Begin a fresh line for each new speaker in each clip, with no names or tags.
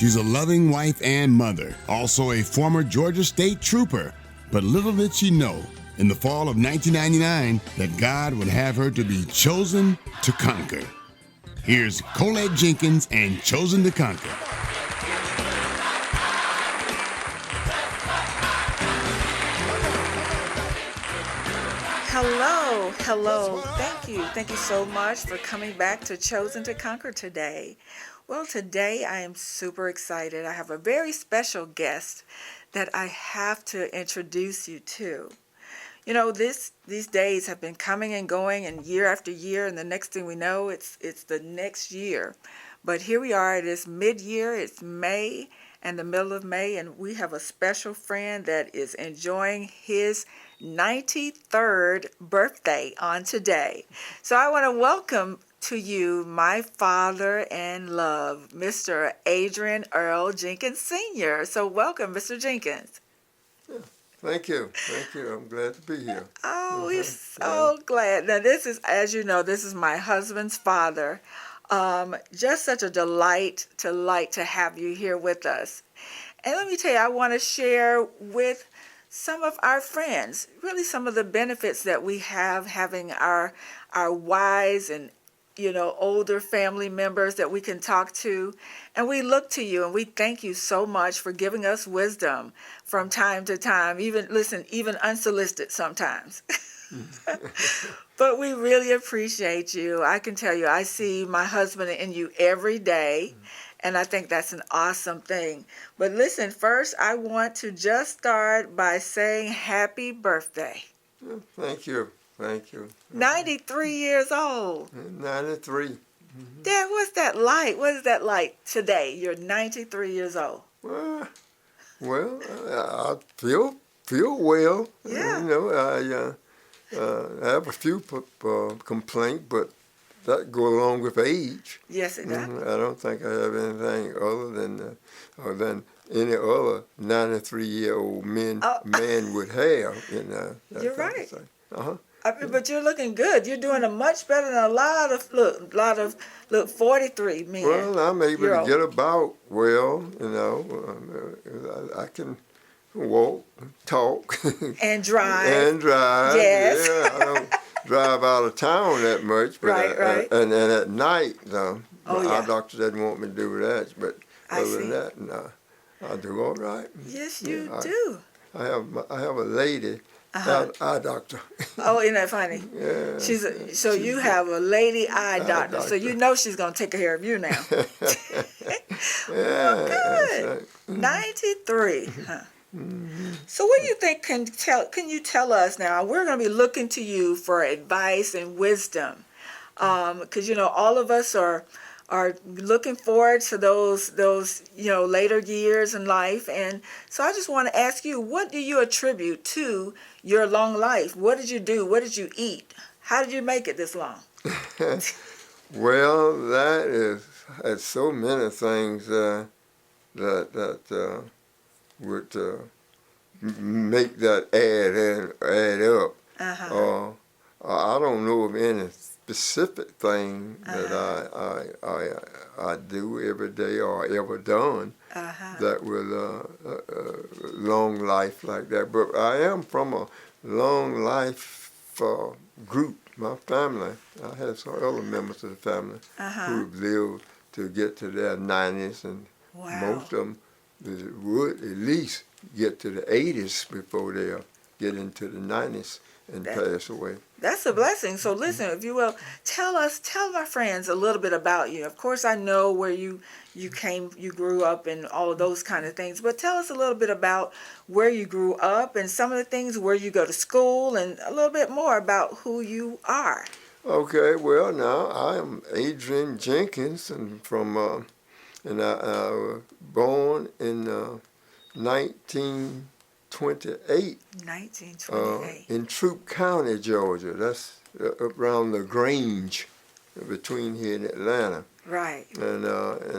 She's a loving wife and mother, also a former Georgia State trooper. But little did she know, in the fall of 1999, that God would have her to be chosen to conquer. Here's Colette Jenkins and Chosen to Conquer.
Hello. Thank you so much for coming back to Chosen to Conquer today. Well, today I am super excited. I have a very special guest that I have to introduce you to. You know, these days have been coming and going, and year after year, and the next thing we know, it's the next year. But here we are. It is mid-year. It's May and the middle of May, and we have a special friend that is enjoying his 93rd birthday on today. So I want to welcome to you my father and love, Mr. Adrian Earl Jenkins Sr. So welcome, Mr. Jenkins.
Yeah, thank you. I'm glad to be here.
Oh, we're so glad. Now, this is, as you know, this is my husband's father. Just such a delight to have you here with us. And let me tell you, I want to share with some of our friends, really some of the benefits that we have having our wise and older family members that we can talk to. And we look to you and we thank you so much for giving us wisdom from time to time, even unsolicited sometimes. But we really appreciate you. I can tell you, I see my husband in you every day, and I think that's an awesome thing. But listen, first, I want to just start by saying happy birthday.
Thank you.
93 years old.
93.
Dad, what's that like? What is that like today? You're 93 years old.
Well, I feel well.
Yeah.
I have a few complaints, but that go along with age.
Yes, it does.
I don't think I have anything other than any other 93-year-old man would have.
You're right.
Uh-huh.
But you're looking good. You're doing much better than a lot of 43 men.
Well, I'm able to get about well. I can walk, talk,
and drive.
Yes. Yeah, I don't drive out of town that much. But
right.
And at night, our
yeah.
doctor doesn't want me to do that. But other than that, I do all right.
Yes, you do.
I have a lady. Eye doctor.
Oh, isn't that funny?
Yeah.
So you have a lady eye doctor. So you know she's going to take care of you now.
Yeah.
Good.
Right.
93. Huh? So what do you think can you tell us now? We're going to be looking to you for advice and wisdom. Because, all of us are looking forward to those later years in life. And so I just want to ask you, what do you attribute to your long life? What did you do? What did you eat? How did you make it this long?
Well, it's so many things that would make that add up. I don't know of any specific thing that I do every day or ever done that with long life like that. But I am from a long life group. My family, I have some other members of the family who've lived to get to their 90s, and most of them would at least get to the 80s before they get into the 90s and pass away.
That's a blessing. So listen, if you will, tell my friends a little bit about you. Of course, I know where you grew up and all of those kind of things, but tell us a little bit about where you grew up and some of the things where you go to school and a little bit more about who you are.
Okay, well, now I am Adrian Jenkins, and I was born in 1928.
1928.
In Troup County, Georgia. That's up around the Grange, between here and Atlanta.
Right.
And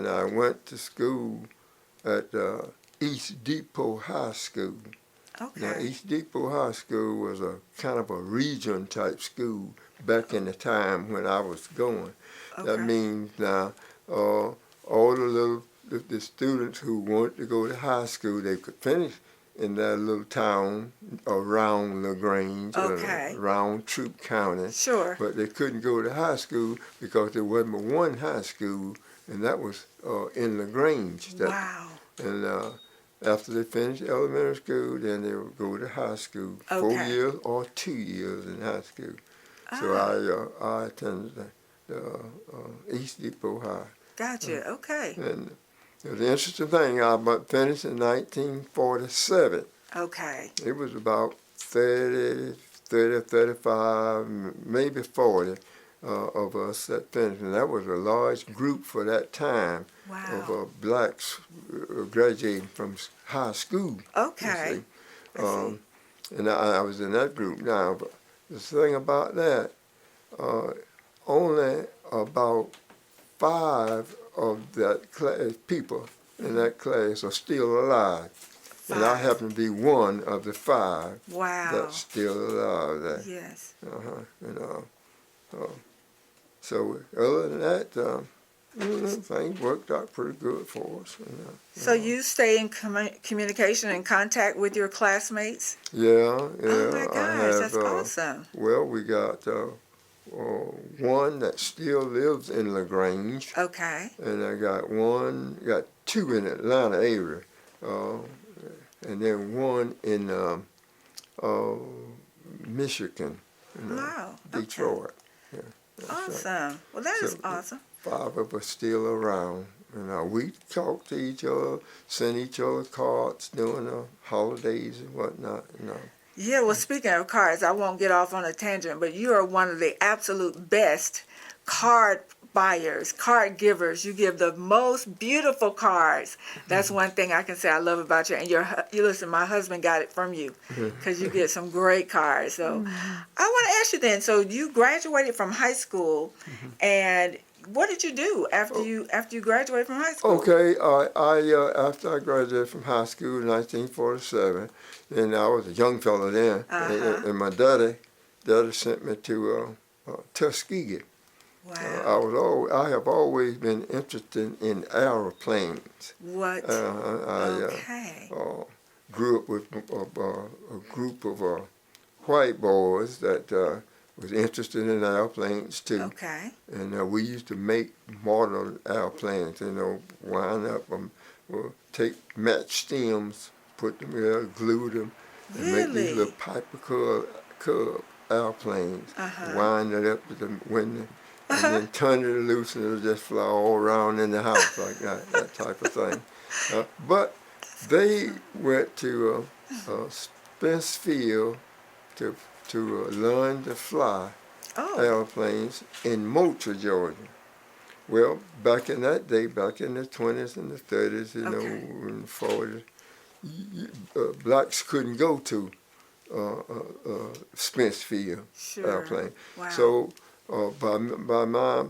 I went to school at East Depot High School.
Okay.
Now, East Depot High School was a kind of a region type school back in the time when I was going.
Okay.
That means now all the little the students who wanted to go to high school, they could finish in that little town around LaGrange,
Okay.
around Troup County.
Sure.
But they couldn't go to high school because there wasn't but one high school, and that was in LaGrange.
Wow.
And after they finished elementary school, then they would go to high school,
Okay.
4 years or 2 years in high school. So I attended the East Depot High.
Gotcha. Okay.
And the interesting thing, I finished in 1947.
Okay.
It was about 30, 35, maybe 40 of us that finished. And that was a large group for that time
Wow.
of blacks graduating from high school.
Okay.
You see. And I was in that group now. But the thing about that, only about 5 of that class, people in that class are still alive.
5.
And I happen to be one of the 5
Wow.
that's still alive there.
Yes.
So other than that, things worked out pretty good for us.
So you stay in communication and contact with your classmates?
Yeah.
Oh my gosh, that's awesome.
Well, we got one that still lives in LaGrange.
Okay.
And I got 2 in Atlanta area, and then one in Michigan,
Wow.
Detroit.
Okay. Awesome. Well, that is awesome.
5 of us still around. We talk to each other, send each other cards during the holidays and whatnot.
Yeah, well, speaking of cards, I won't get off on a tangent, but you are one of the absolute best card buyers, card givers. You give the most beautiful cards. That's one thing I can say I love about you. And you listen, my husband got it from you because you get some great cards. So I want to ask you then, so you graduated from high school, and what did you do after you graduated from high school?
Okay, after I graduated from high school in 1947, and I was a young fella then, and my daddy sent me to Tuskegee.
Wow.
I have always been interested in airplanes.
What? Okay.
Grew up with a group of white boys that was interested in airplanes too.
Okay.
And we used to make model airplanes, wind up them, take match stems, put them there, glue them, and make these little piper curb airplanes, wind it up to the window, and then turn it loose and it'll just fly all around in the house like that type of thing. But they went to Spence Field to learn to fly airplanes in Moultrie, Georgia. Well, back in that day, back in the 20s and the 30s, and the 40s, blacks couldn't go to Spence Field airplane.
Wow.
So by my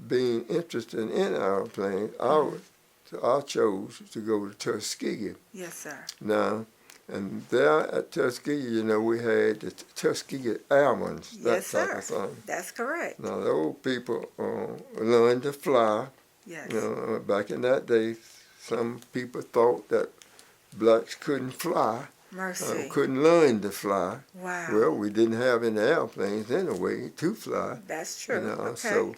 being interested in airplanes, I chose to go to Tuskegee.
Yes, sir.
Now, and there at Tuskegee, we had the Tuskegee Airmen, that type of thing.
That's correct.
Now, those people learned to fly.
Yes.
Back in that day, some people thought that blacks couldn't fly.
Mercy.
Couldn't learn to fly.
Wow.
Well, we didn't have any airplanes anyway to fly.
That's true. Okay.
So,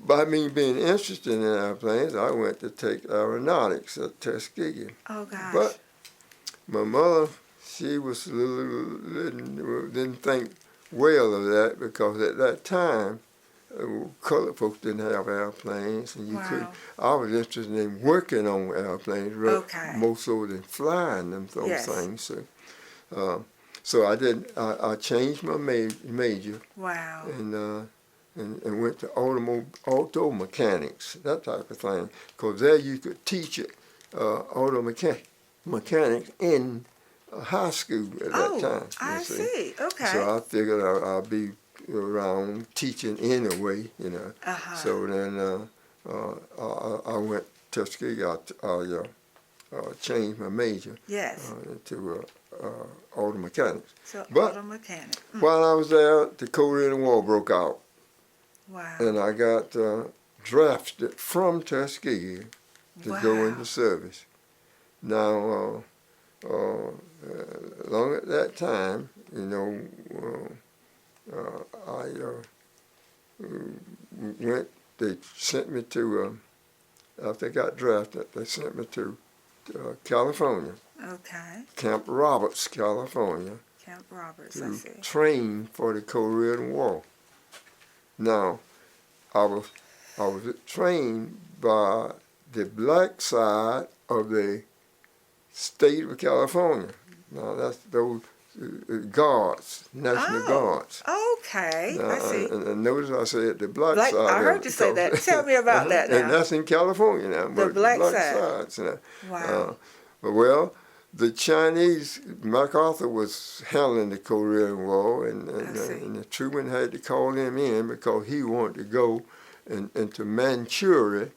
by me being interested in airplanes, I went to take aeronautics at Tuskegee.
Oh, gosh.
But my mother, she was didn't think well of that because at that time, colored folks didn't have airplanes, and you couldn't. I was interested in working on airplanes, more so than flying them those things. So I changed my major.
Wow.
And went to auto mechanics, that type of thing, because there you could teach it auto mechanics in high school at that time.
I see. Okay.
So I figured I'll be around teaching anyway, So then I went to Tuskegee. I changed my major to auto mechanics.
So
auto
mechanics.
While I was there, the Korean War broke out.
Wow.
And I got drafted from Tuskegee to
Wow.
go into service. Now, along at that time, you know, I went. They sent me to. After I got drafted, they sent me to California,
Okay.
Camp Roberts, California,
Camp Roberts, I
to
see.
train for the Korean War. Now, I was trained by the black side of the state of California. Now that's those guards, National Guards.
Okay.
Now,
I see.
and notice I said the black
Like,
side.
I heard you say that. Tell me about that
And
now.
that's in California now.
The
But
black side.
sides.
Wow.
Well, the Chinese, MacArthur was handling the Korean War, and the Truman had to call him in because he wanted to go into Manchuria,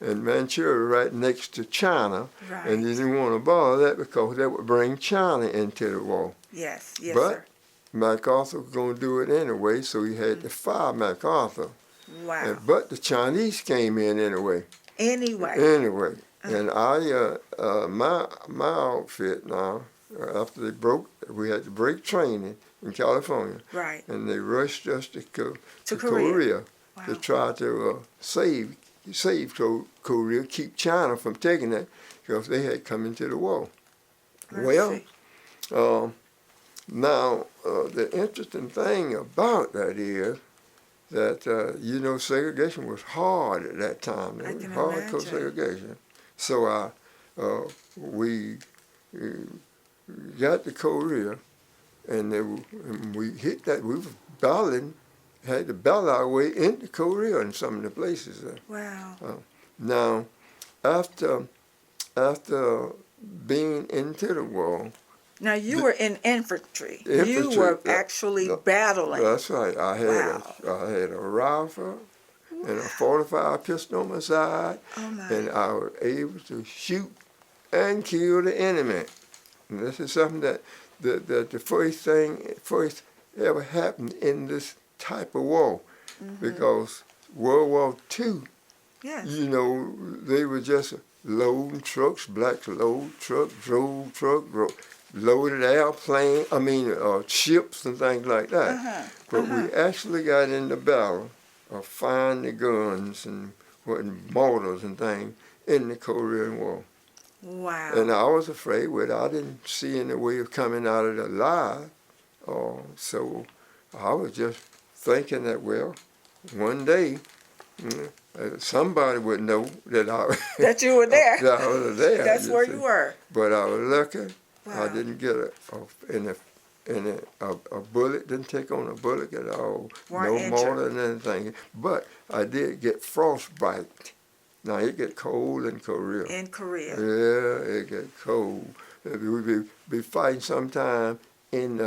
and Manchuria right next to China,
Right.
and he didn't want to bother that because that would bring China into the war.
Yes,
But
sir.
MacArthur was going to do it anyway, so he had to fire MacArthur.
Wow.
But the Chinese came in anyway.
Anyway.
And I, my outfit now, after they broke, we had to break training in California.
Right.
And they rushed us to
Korea.
Korea
Wow.
to try to save Korea, keep China from taking it, because they had come into the war.
Let's see.
Now, the interesting thing about that is that, segregation was hard at that time.
I
It was
can
hardcore
imagine.
segregation. So we got to Korea, and we hit that. We were battling, had to battle our way into Korea in some of the places.
Wow.
Now, after being into the war.
Now, you were in infantry. You were actually battling.
That's right. I had a rifle and a .45 pistol on my side, and I was able to shoot and kill the enemy. And this is something that the first ever happened in this type of war, because World War II,
Yes.
they were just loading trucks, blacks load truck, drove truck, loaded airplane, ships and things like that. But we actually got in the battle of firing the guns and mortars and things in the Korean War.
Wow.
And I was afraid, I didn't see any way of coming out of it alive. So I was just thinking that, one day somebody would know that
that you were there.
that I was there.
That's where you were.
But I was lucky.
Wow.
I didn't get a bullet, didn't take on a bullet at all.
Weren't
no
injured.
mortar and anything. But I did get frostbite. Now, it get cold in Korea.
In Korea.
Yeah, it get cold. We'd be fighting sometime in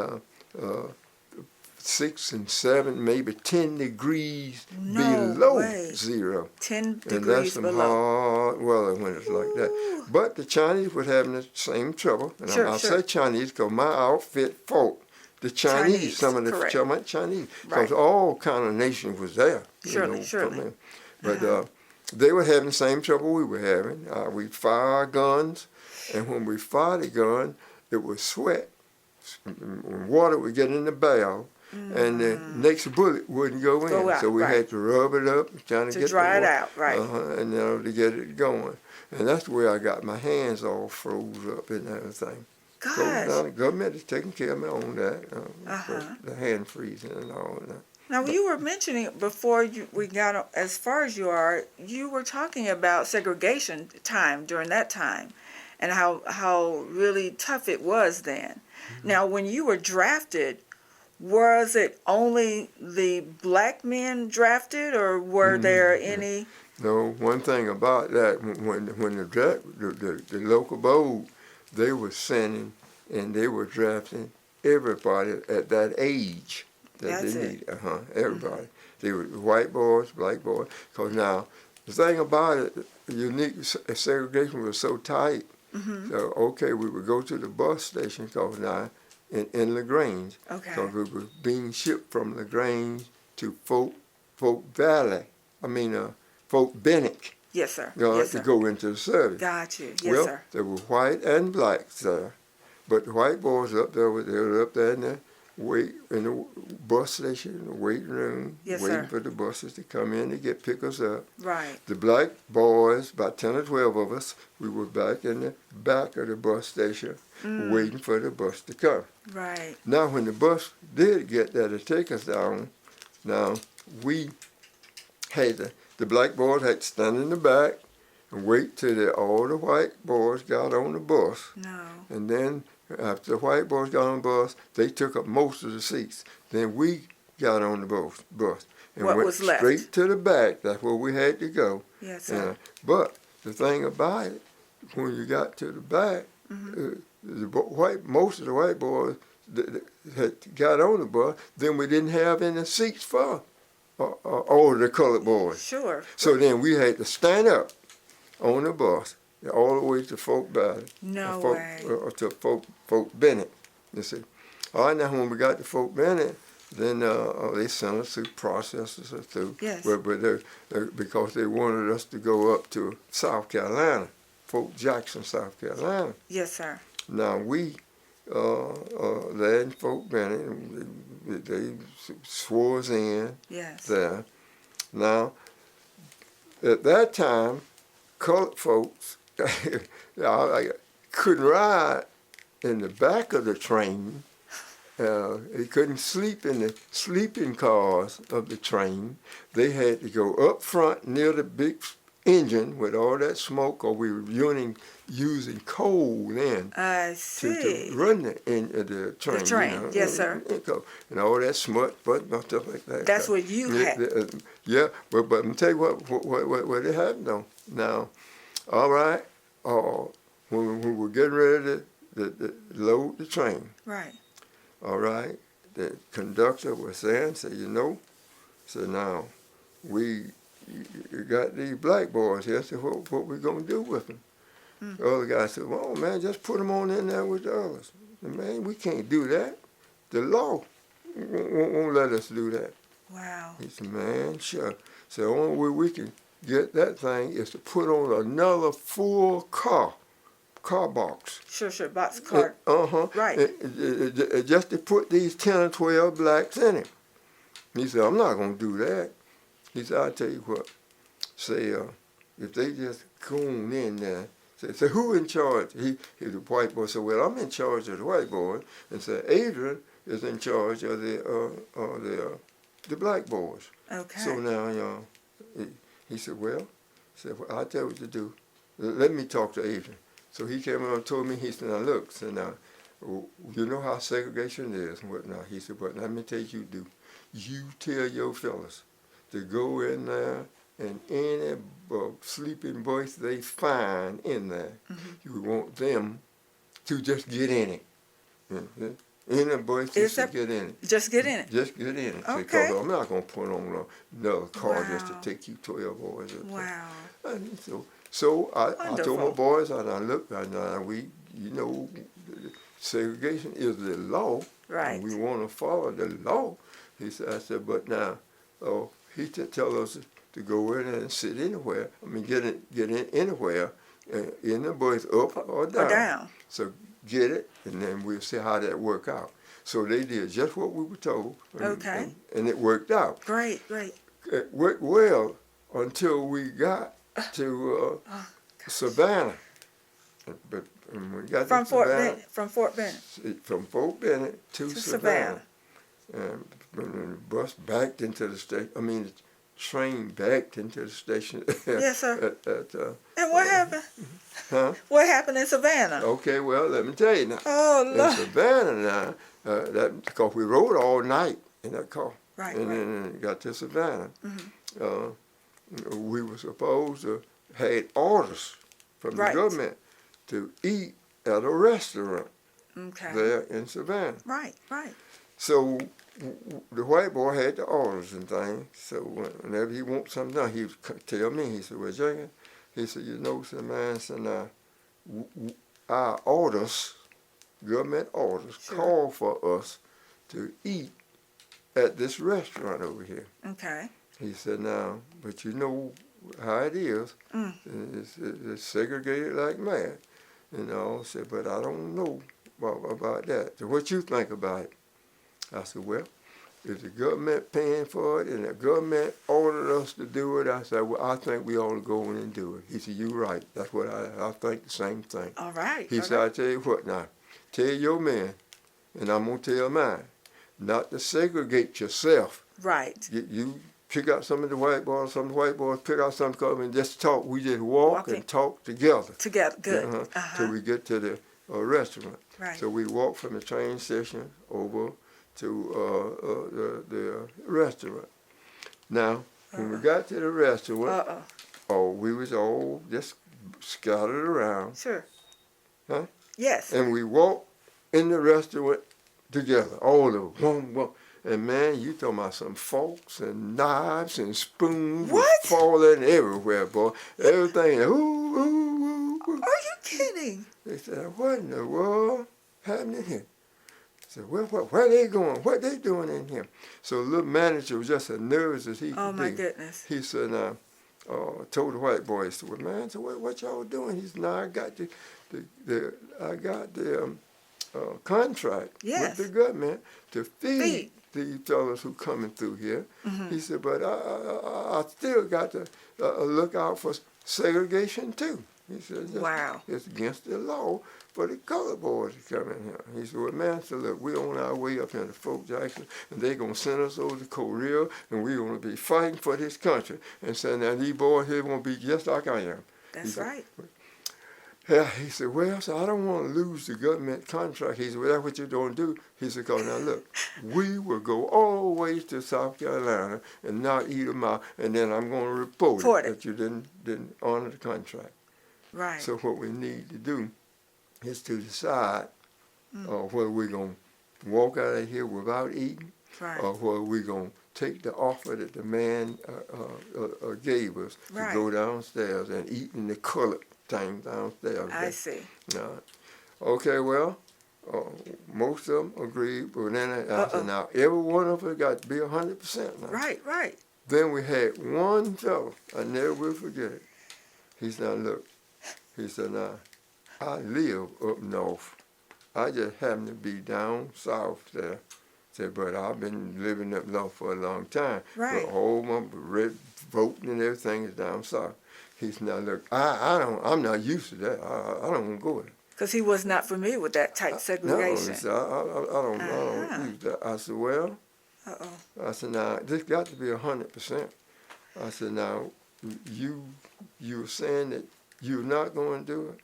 6 and 7, maybe 10 degrees below zero.
10 degrees
and that's some
below.
hard weather when it's like that. But the Chinese was having the same trouble. And I say Chinese because my outfit fought the Chinese, some of the Chinese. Because all kind of nations was there.
Surely.
But they were having the same trouble we were having. We fire our guns, and when we fired a gun, it was sweat. Water would get in the barrel, and the next bullet wouldn't go in. So we had to rub it up, trying to get
dry it out, right?
And to get it going. And that's where I got my hands all froze up and everything.
Gosh.
So now the government is taking care of me on that, the hand freezing and all that.
Now, you were mentioning before we got as far as you were talking about segregation time during that time, and how really tough it was then. Now, when you were drafted, was it only the black men drafted, or were there any?
No, one thing about that, when the local board, they were sending and they were drafting everybody at that age that
That's
they need. Everybody. They were white boys, black boys. Because now, the thing about it, unique segregation was so tight. So, we would go to the bus station, because now, in LaGrange. Because we were being shipped from LaGrange to Fort Benning.
Yes, sir.
to
Yes, sir.
go into the service.
Got you. Yes,
Well,
sir.
there were white and blacks there, but the white boys up there, they were up there in the bus station, in the waiting room,
Yes,
waiting
sir.
for the buses to come in to pick us up.
Right.
The black boys, about 10 or 12 of us, we were back in the back of the bus station, waiting for the bus to come.
Right.
Now, when the bus did get there to take us down, now we had the black boys had to stand in the back and wait till all the white boys got on the bus.
No.
And then after the white boys got on the bus, they took up most of the seats. Then we got on the bus and
What
went
was left?
straight to the back. That's where we had to go.
Yes, sir.
But the thing about it, when you got to the back, most of the white boys that had got on the bus, then we didn't have any seats for all of the colored boys.
Sure.
So then we had to stand up on the bus all the way to Fort Valley.
No way.
To Fort Bennett. You see. All right, now when we got to Fort Bennett, then they sent us through, processed us through.
Yes.
But because they wanted us to go up to South Carolina, Fort Jackson, South Carolina.
Yes, sir.
Now we, there in Fort Bennett, they swore us in
Yes.
there. Now, at that time, colored folks I couldn't ride in the back of the train. They couldn't sleep in the sleeping cars of the train. They had to go up front near the big engine with all that smoke, or we were using coal then
I see.
to run the train.
The train,
you know,
yes, sir.
And all that smut, but stuff like that.
That's what you had.
Yeah, but I'm tell you what it happened though. Now, all right, when we were getting ready to load the train,
Right.
all right, the conductor was saying, so now you got these black boys here, so what we gonna do with them? The other guy said, well, man, just put them on in there with the others. I said, man, we can't do that. The law won't let us do that.
Wow.
He said, man, sure. So the only way we can get that thing is to put on another full car box.
Sure, boxcar. Right.
Just to put these 10 or 12 blacks in it. He said, I'm not going to do that. He said, I'll tell you what. Say, if they just go on in there, say who in charge? The white boy said, well, I'm in charge of the white boy. And said, Adrian is in charge of the black boys.
Okay.
So now, he said, well, I'll tell you what to do. Let me talk to Adrian. So he came around and told me, he said, now look, you know how segregation is and whatnot. He said, but let me tell you, you tell your fellas to go in there and any sleeping voice they find in there, you want them to just get in it. Any voice just to get in it.
Just get in it.
Just get in it.
Okay.
Because I'm not going to put on another car just to take you 12 boys.
Wow.
And so I told my boys, and I looked, and segregation is the law.
Right.
And we want to follow the law. I said, but now, he tell us to go in and sit anywhere. I mean, get in anywhere, in the bus, up or down.
Or down.
So get it, and then we'll see how that work out. So they did just what we were told.
Okay.
And it worked out.
Great.
It worked well until we got to Savannah. But when we got
From
to Savannah,
From Fort Bennett.
from Fort Bennett to Savannah. And when the bus backed into the station, the train backed into the station.
Yes, sir. And what happened?
Huh?
What happened in Savannah?
Okay, well, let me tell you now.
Oh, Lord.
In Savannah now, because we rode all night in that car.
Right,
and then got to Savannah. We were supposed to had orders from the government to eat at a restaurant there in Savannah.
Right.
So the white boy had the orders and things. So whenever he wants something done, he would tell me. He said, well, Jenkins, he said, man, our orders, government orders, call for us to eat at this restaurant over here.
Okay.
He said, now, but how it is. It's segregated like mad. I said, but I don't know about that. So what you think about it? I said, well, if the government paying for it and the government ordered us to do it, I said, well, I think we ought to go in and do it. He said, you're right. That's what I think the same thing.
All right.
He said, I tell you what now, tell your man, and I'm going to tell mine, not to segregate yourself.
Right.
You pick out some of the white boys, some of the white boys pick out some of them and just talk. We just walk and talk together.
Together, good.
Till we get to the restaurant.
Right.
So we walk from the train station over to the restaurant. Now, when we got to the restaurant, we was all just scattered around.
Sure.
Huh?
Yes.
And we walked in the restaurant together, all of them. And man, you talking about some forks and knives and spoons falling everywhere, boy. Everything, ooh, ooh, ooh.
Are you kidding?
They said, what in the world happening here? I said, well, where they going? What they doing in here? So the little manager was just as nervous as he could be.
Oh, my goodness.
He said, told the white boy, he said, well, man, so what y'all doing? He said, no, I got the contract with the government to feed these fellas who coming through here. He said, but I still got to look out for segregation too. He said, it's against the law for the colored boys to come in here. He said, well, man, so look, we're on our way up here to Fort Jackson, and they're going to send us over to Korea, and we're going to be fighting for this country. And so now these boys here going to be just like I am.
That's right.
Yeah, he said, well, so I don't want to lose the government contract. He said, well, that's what you're going to do. He said, because now look, we will go all the way to South Carolina and not eat them out, and then I'm going to report it that you didn't honor the contract.
Right.
So what we need to do is to decide whether we're going to walk out of here without eating, or whether we're going to take the offer that the man gave us to go downstairs and eat in the colored thing downstairs.
I see.
Okay, well, most of them agreed, but then I said, now every one of us got to be 100% now.
Right.
Then we had one fellow, I never will forget it. He said, look, he said, now, I live up north. I just happen to be down south there. Said, but I've been living up north for a long time.
Right.
But all my voting and everything is down south. He said, now look, I'm not used to that. I don't want to go there.
Because he was not familiar with that type of segregation.
No, he said, I don't use that. I said, well, I said, now, this got to be 100%. I said, now, you were saying that you're not going to do it?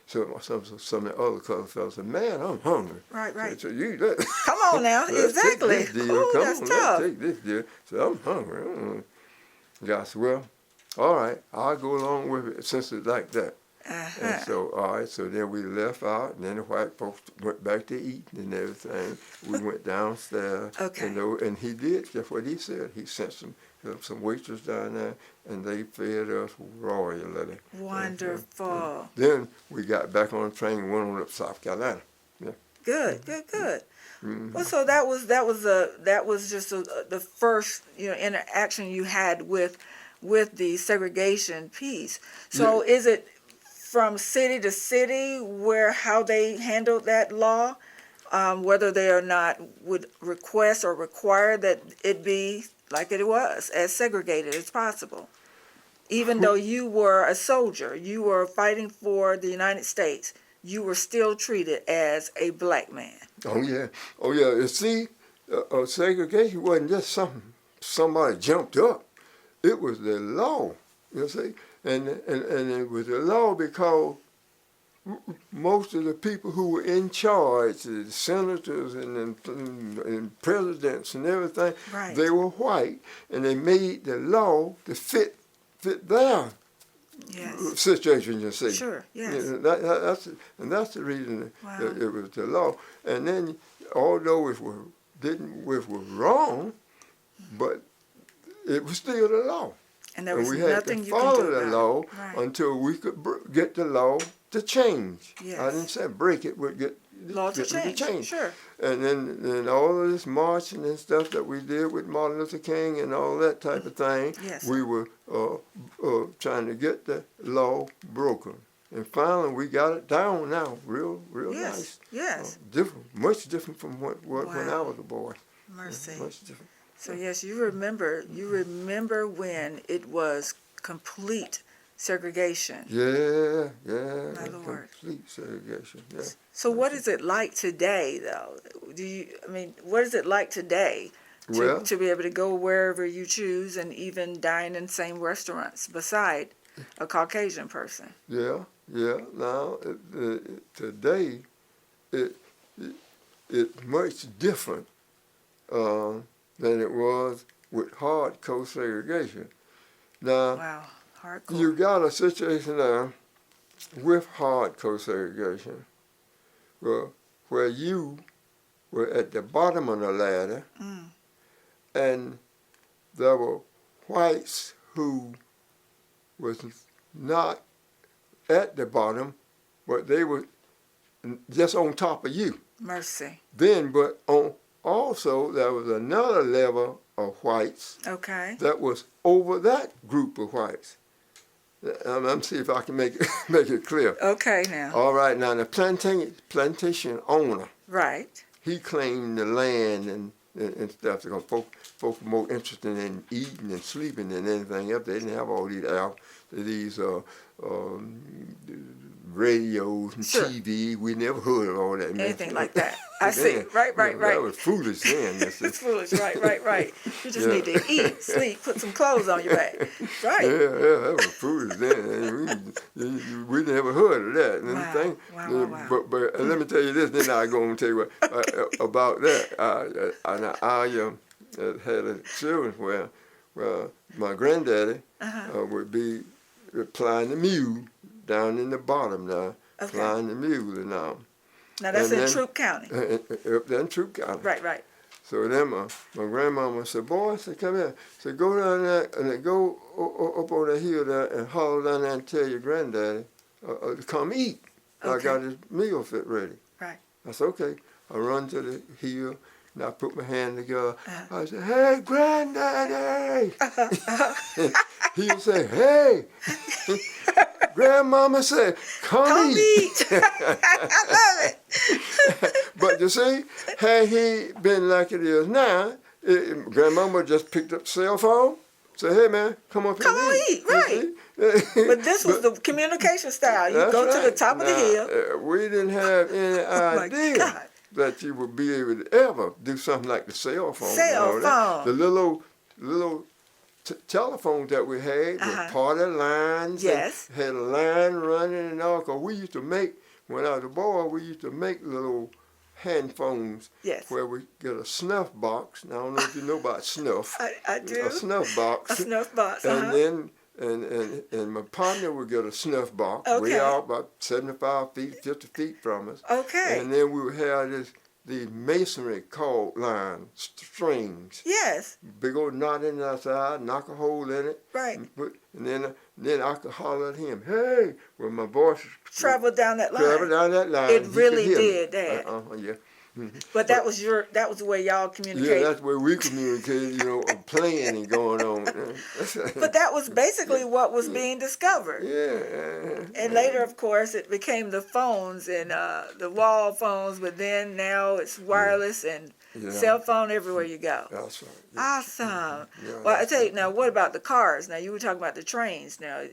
So some of the other colored fellas said, man, I'm hungry.
Right.
So
come on now, exactly.
Take this deal.
Ooh,
Come
that's
on,
tough.
let's take this deal. So I'm hungry. I said, well, all right, I'll go along with it since it's like that. And so, all right, so then we left out, and then the white folks went back to eating and everything. We went downstairs. And he did just what he said. He sent some waitress down there, and they fed us royally.
Wonderful.
Then we got back on the train and went on up to South Carolina. Yeah.
Good. Well, so that was just the first interaction you had with the segregation piece. So is it from city to city how they handled that law, whether they or not would request or require that it be like it was, as segregated as possible? Even though you were a soldier, you were fighting for the United States, you were still treated as a black man.
Oh yeah. You see, segregation wasn't just somebody jumped up. It was the law. You see, and it was the law because most of the people who were in charge, the senators and presidents and everything, they were white, and they made the law to fit their situation, you see.
Sure, yes.
That's the reason that it was the law. And then, although it was wrong, but it was still the law.
And there was
we had
nothing
to
you could
follow
do
the law until we could get the law to change.
Yes.
I didn't say break it, but
Laws have changed. Sure.
And then all of this marching and stuff that we did with Martin Luther King and all that type of thing,
Yes.
we were trying to get the law broken. And finally, we got it down now, real
Yes.
nice.
Yes.
Different, much different from what when I
Wow.
was a boy.
Mercy.
Much different.
So yes, you remember when it was complete segregation.
Yeah.
My Lord.
Complete segregation. Yeah.
So what is it like today, though? What is it like today to be able to go wherever you choose and even dine in same restaurants beside a Caucasian person?
Yeah. Now, today, it's much different than it was with hardcore segregation. Now,
Wow, hardcore.
you got a situation now with hardcore segregation where you were at the bottom of the ladder, and there were whites who was not at the bottom, but they were just on top of you.
Mercy.
Then, but also there was another level of whites
Okay.
that was over that group of whites. I'm see if I can make it clear.
Okay, now.
All right, now the plantation owner,
Right.
he claimed the land and stuff because folk were more interested in eating and sleeping than anything else. They didn't have all these radios and
Sure.
TV. We never heard of all that.
Anything like that. I see. Right.
That was foolish then.
It's foolish. Right. You just need to eat, sleep, put some clothes on your back. Right.
Yeah, that was foolish then. We never heard of that. And
Wow.
But let me tell you this, then I'll go and tell you what, about that. I had a children where my granddaddy would be plying the mule down in the bottom now, plying the mule now.
Now that's in Troup County.
Up there in Troup County.
Right.
So then my grandmama said, "Boy," I said, "come here." Said, "Go down there and go up on the hill there and holler down there and tell your granddaddy to come eat. I got his meal fit ready."
Right.
I said, "Okay." I run to the hill and I put my hand together. I said, "Hey, granddaddy." He'll say, "Hey." Grandmama said, come eat.
I love it.
But you see, had he been like it is now, Grandmama just picked up the cell phone, said, "Hey man, come up here and eat."
Right. But this was the communication style. You go to the top of the hill.
We didn't have any idea that you would be able to ever do something like the cell phone. The little telephones that we had with party lines.
Yes.
Had a line running and all. Because we used to make, when I was a boy, we used to make little hand phones.
Yes.
Where we get a snuff box. Now, I don't know if you know about snuff.
I do.
A snuff box.
A snuff box.
And then and my partner would get a snuff box way out about 75 feet, 50 feet from us.
Okay.
And then we would have the masonry cord line strings.
Yes.
Big old knot in the outside, knock a hole in it.
Right.
And then I could holler at him, "Hey!" When my voice
traveled down that line. It
he
really
could hear
did
me.
that.
Yeah.
But that was the way y'all communicated.
Yeah, that's where we communicated, playing and going on.
But that was basically what was being discovered.
Yeah.
And later, of course, it became the phones and the wall phones, but then now it's wireless and cell phone everywhere you go.
That's right. Yeah.
Awesome.
Yeah,
Well, I tell you, now, what about the cars? Now, you were talking about the trains. Now,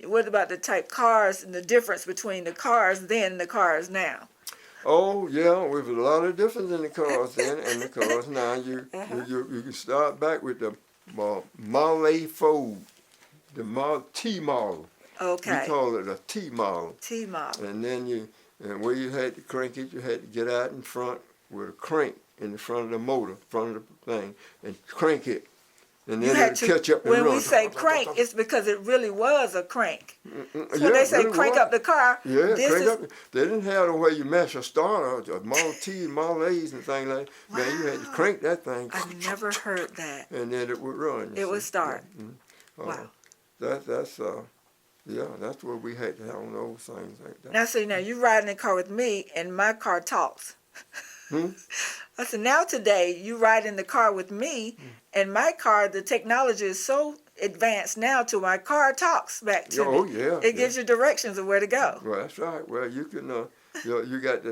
what about the type cars and the difference between the cars then and the cars now?
Oh yeah, we have a lot of difference in the cars then and the cars now. You can start back with the Model A Ford, the T model.
Okay.
We call it a T model.
T model.
And then where you had to crank it, you had to get out in front with a crank in the front of the motor, front of the thing, and crank it. And then it would catch up and run.
When we say crank, it's because it really was a crank. So
Yeah,
when they say
really
crank
was.
up the car,
Yeah, crank up. They didn't have the way you mash a starter, a Model T, Model A's and things like that. Man, you had to crank that thing.
I never heard that.
And then it would run.
It would start.
Yeah.
Wow.
That's Yeah, that's what we had to have on those things like that.
Now, see, now you ride in the car with me, and my car talks.
Hmm?
I said, now today you ride in the car with me, and my car, the technology is so advanced now to my car talks back to
Oh,
me.
yeah.
It gives you directions of where to go.
Well, that's right. Well, you can, you got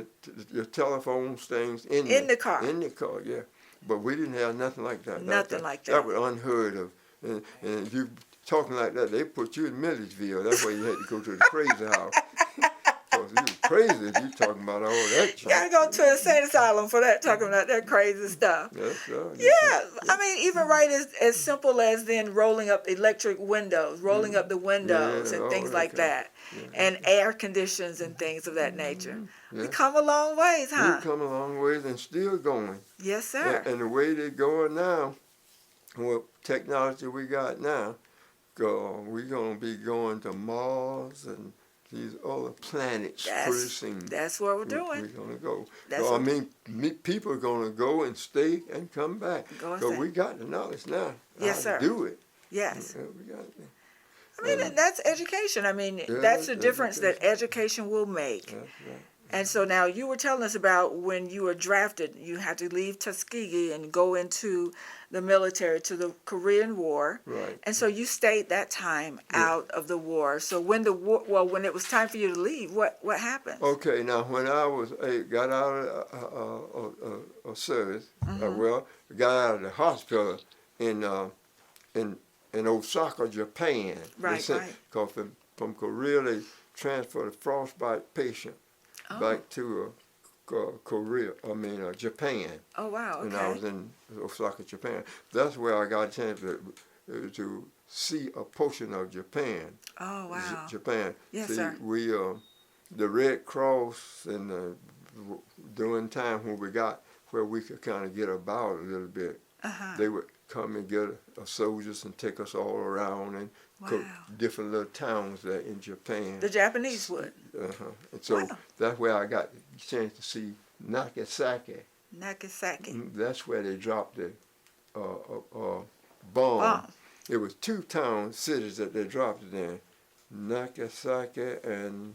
your telephone things
In the car.
In the car, yeah. But we didn't have nothing like that.
Nothing like that.
That was unheard of. And if you talking like that, they put you in Milledgeville. That's why you had to go to the crazy house. Because you crazy if you talking about all that
You gotta go to a insane asylum for that, talking about that crazy stuff.
That's right.
Yeah, I mean, even right as simple as then rolling up electric windows, rolling up the windows
Yeah,
and
all
things
that
like
kind.
that,
Yeah.
and air conditions and things of that nature.
Yeah.
We come a long ways, huh?
We've come a long ways and still going.
Yes, sir.
And the way they're going now, with technology we got now, we're going to be going to Mars and these other planets pretty soon.
That's what we're
We're
doing.
going to go.
That's
So, I
what-
mean, people are going to go and stay and come back.
Go and
So
stay.
we got the knowledge now.
Yes,
how
sir.
to do it.
Yes.
Yeah, we got it.
I mean, and that's education. I mean,
Yeah,
that's the
that's
difference that education will make.
That's right.
And so now you were telling us about when you were drafted, you had to leave Tuskegee and go into the military to the Korean War.
Right.
And so you stayed that time out of the war. So when the war, when it was time for you to leave, what happened?
Okay, now when I got out of service, got out of the hospital in Osaka, Japan.
Right, right.
Because from Korea they transferred a frostbite patient back to Japan.
Oh, wow,
When I
okay.
was in Osaka, Japan. That's where I got a chance to see a portion of Japan.
Oh, wow.
Japan.
Yes,
See,
sir.
we the Red Cross and during time when we got where we could kind of get about a little bit, they would come and get soldiers and take us all around and
Wow.
different little towns there in Japan.
The Japanese would.
And so
Wow.
that's where I got the chance to see Nagasaki.
Nagasaki.
That's where they dropped the bomb.
Bomb.
It was two cities that they dropped it in. Nagasaki and,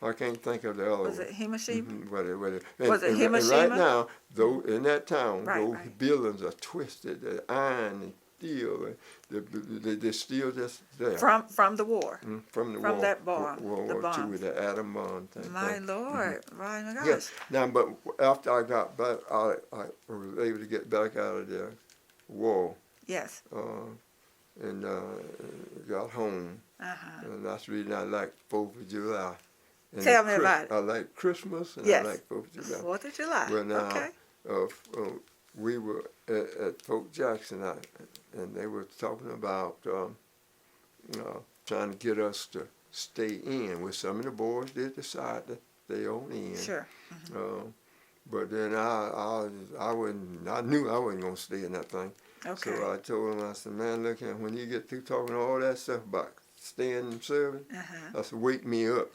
I can't think of the other
Was
one.
it Hiroshima?
Was
it
And
Hiroshima?
right now, though, in that town,
Right,
those
right.
buildings are twisted, the iron and steel, and they're still just there.
From the war.
From the
from
war,
that bomb,
World
the
War II
bomb.
with the atom bomb thing.
My Lord. My gosh.
Yes. Now, but after I got back, I was able to get back out of the war
Yes.
and got home. And that's the reason I like 4th of July. And
Tell me about it.
I like Christmas and
Yes.
I like 4th of July.
4th of July.
Well, now,
Okay.
we were at Fort Jackson, and they were talking about trying to get us to stay in. With some of the boys did decide to stay on in.
Sure.
But then I knew I wasn't gonna stay in that thing.
Okay.
So I told him, I said, man, look here, when you get through talking all that stuff about staying and serving, I said, wake me up.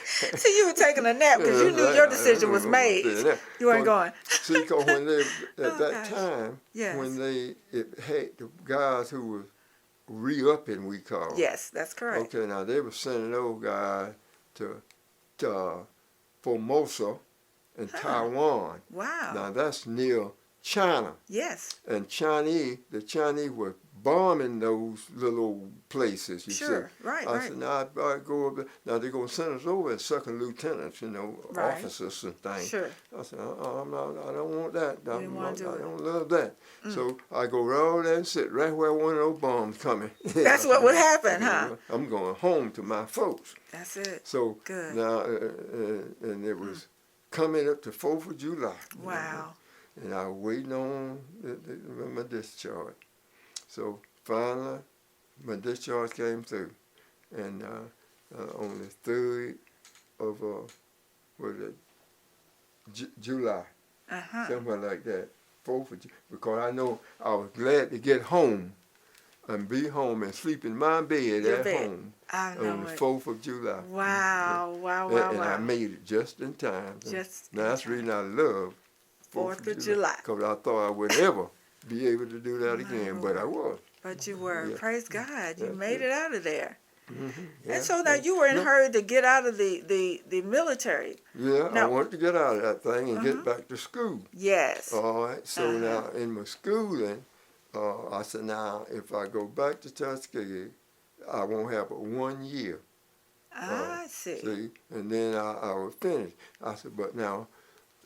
See, you were taking a nap because you knew your decision was made. You weren't going.
See, because when they, at that
gosh.
time,
Yes.
when it had the guys who were re-upping, we call them.
Yes, that's correct.
Okay, now they were sending those guys to Formosa in Taiwan.
Wow.
Now that's near China.
Yes.
And the Chinese were bombing those little places, you
Sure.
see.
Right,
I
right.
said, now I go over there. Now they're going to send us over as second lieutenants,
Right.
officers and things.
Sure.
I said, I don't want that. I
didn't wanna do it.
don't love that. So I go right over there and sit right where one of those bombs coming.
That's what would happen, huh?
I'm going home to my folks.
That's it.
So
Good.
now, and it was coming up to 4th of July.
Wow.
And I was waiting on my discharge. So finally, my discharge came through. And on the 3rd of July, somewhere like that, 4th of July, because I know I was glad to get home and be home and sleep in my bed
Your
at
bed.
home
I know
on the
it.
4th of July.
Wow. Wow.
And,
Wow.
and I
Wow.
made it just in time.
Just
Now that's the reason I love
4th of July.
because I thought I would never be able to do that again, but I was.
But you were.
Yeah.
Praise God. You
Yeah,
made it out of there.
Yeah,
And so now
yeah.
you were in a
No,
hurry to get out of the military.
yeah, I
Now,
wanted to get out of that thing and
uh-huh.
get back to school.
Yes.
All right, so
Uh-huh.
now in my schooling, I said, now if I go back to Tuskegee, I won't have but 1 year.
I see.
See, and then I was finished. I said, but now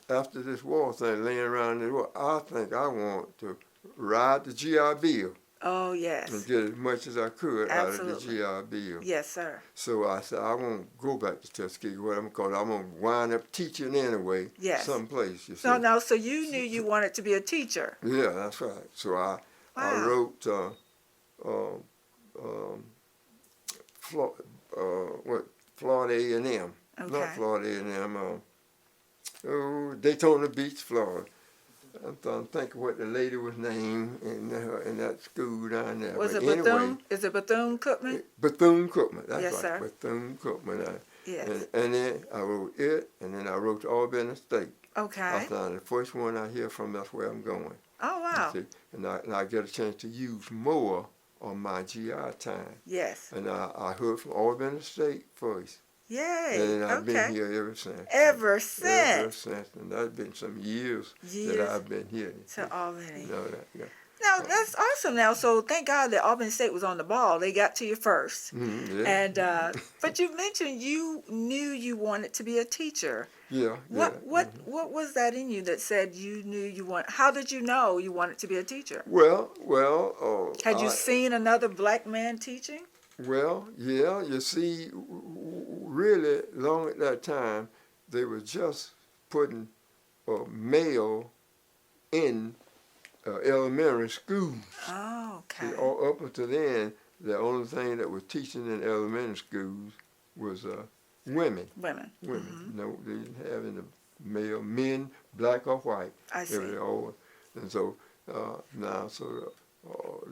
after this war thing, laying around in the war, I think I want to ride the GI Bill
Oh,
and
yes.
get as much as I could out of the
Absolutely.
GI Bill.
Yes, sir.
So I said, I won't go back to Tuskegee, because I'm going to wind up teaching anyway,
Yes.
someplace, you see.
So you knew you wanted to be a teacher.
Yeah, that's right. So I
Wow.
wrote Florida A&M,
Okay.
not Florida A&M, Daytona Beach, Florida. I'm trying to think of what the lady was named in that school down there.
Was
But
it Bethune?
anyway,
Is it Bethune-Cookman?
Bethune-Cookman. That's
Yes,
right,
sir.
Bethune-Cookman.
Yes.
And then I wrote it, and then I wrote Albany State. I
Okay.
thought the first one I hear from, that's where I'm going.
Oh, wow.
You see? And I get a chance to use more on my GI time.
Yes.
And I heard from Albany State first.
Yay.
And I've been
Okay.
here ever since.
Ever
Ever
since.
since. And that's been some years that
Years
I've been here.
to Albany.
You know that, yeah.
Now, that's awesome now. So thank God that Albany State was on the ball. They got to you first.
Yeah.
And but you mentioned you knew you wanted to be a teacher.
Yeah.
What was that in you that said you knew you want? How did you know you wanted to be a teacher?
Well,
Had you seen another black man teaching?
Well, yeah, you see, really long at that time, they were just putting male in elementary schools.
Oh, okay.
See, up until then, the only thing that was teaching in elementary schools was women.
Women.
No, they didn't have any male men, black or white.
I
They
see.
were all, and so now,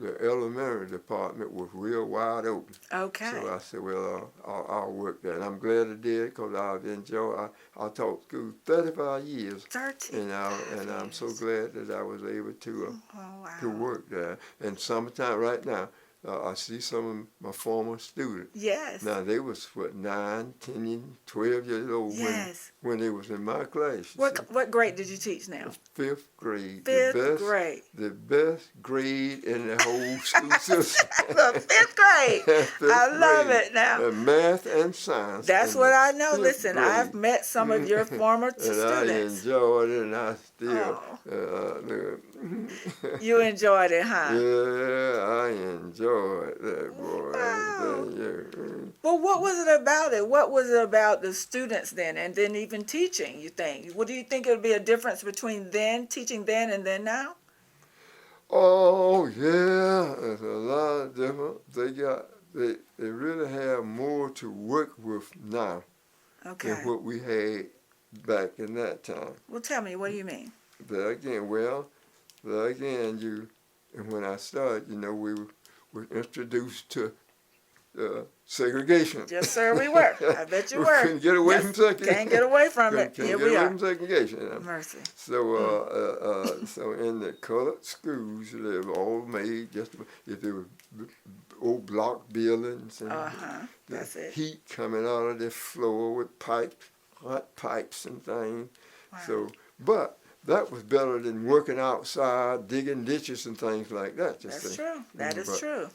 the elementary department was real wide open.
Okay.
So I said, well, I'll work there. And I'm glad I did, because I've enjoyed, I taught school 35 years.
13.
And I'm so glad that I was able to
Oh, wow.
work there. And summertime, right now, I see some of my former students.
Yes.
Now, they was, 9, 10, 12 years old
Yes.
when they was in my class.
What grade did you teach now?
5th grade.
Fifth grade.
The best grade in the whole school system.
The 5th grade. I love it now.
Math and science.
That's
in
what
the
I know.
5th
Listen,
grade.
I've met some of your former
And
students.
I enjoyed it, and I still,
You enjoyed it, huh?
yeah, I enjoyed that, boy.
Wow.
Yeah.
Well, what was it about it? What was it about the students then, and then even teaching, you think? What do you think it would be a difference between teaching then and then now?
Oh, yeah, there's a lot of different. They really have more to work with now
Okay.
than what we had back in that time.
Well, tell me, what do you mean?
There again, and when I started, we were introduced to segregation.
Yes, sir, we were. I bet you were.
Couldn't get away from segregation.
Can't get away from it.
Couldn't
Here
get
we
away
are.
from segregation.
Mercy.
So, so in the colored schools, they were all made just if they were old block buildings and
That's it.
heat coming out of the floor with pipes, hot pipes and things.
Wow.
So, but that was better than working outside, digging ditches and things like that.
That's true. That is true.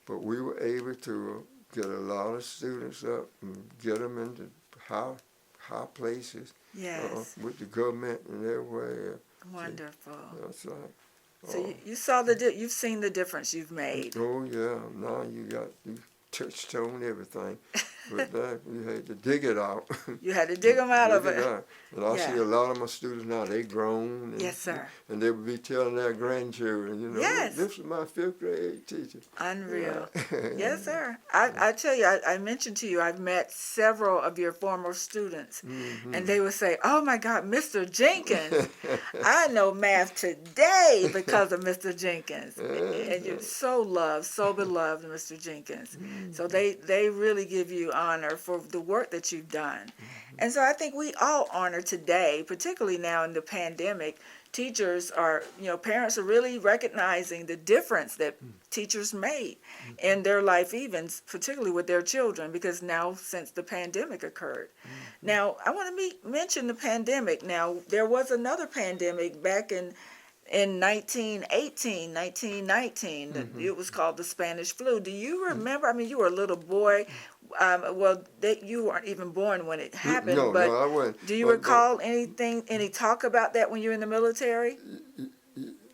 But we were able to get a lot of students up and get them into high places.
Yes.
With the government and everywhere.
Wonderful.
That's right.
So you you've seen the difference you've made.
Oh yeah, now you touched on everything. But that, you had to dig it out.
You had to dig them out of it.
And I see a lot of my students now, they grown. And,
Yes, sir.
And they would be telling their grandchildren,
Yes.
this is my 5th grade teacher.
Unreal. Yes, sir. I tell you, I mentioned to you, I've met several of your former students, and they would say, oh my God, Mr. Jenkins, I know math today because of Mr. Jenkins. And you're so beloved, Mr. Jenkins. So they really give you honor for the work that you've done. And so I think we all honor today, particularly now in the pandemic, teachers are, parents are really recognizing the difference that teachers made in their life, even particularly with their children, because now since the pandemic occurred. Now, I want to mention the pandemic. Now, there was another pandemic back in 1918, 1919. It was called the Spanish flu. Do you remember? I mean, you were a little boy. You weren't even born when it happened.
No,
but
no, I wasn't.
do you recall any talk about that when you were in the military?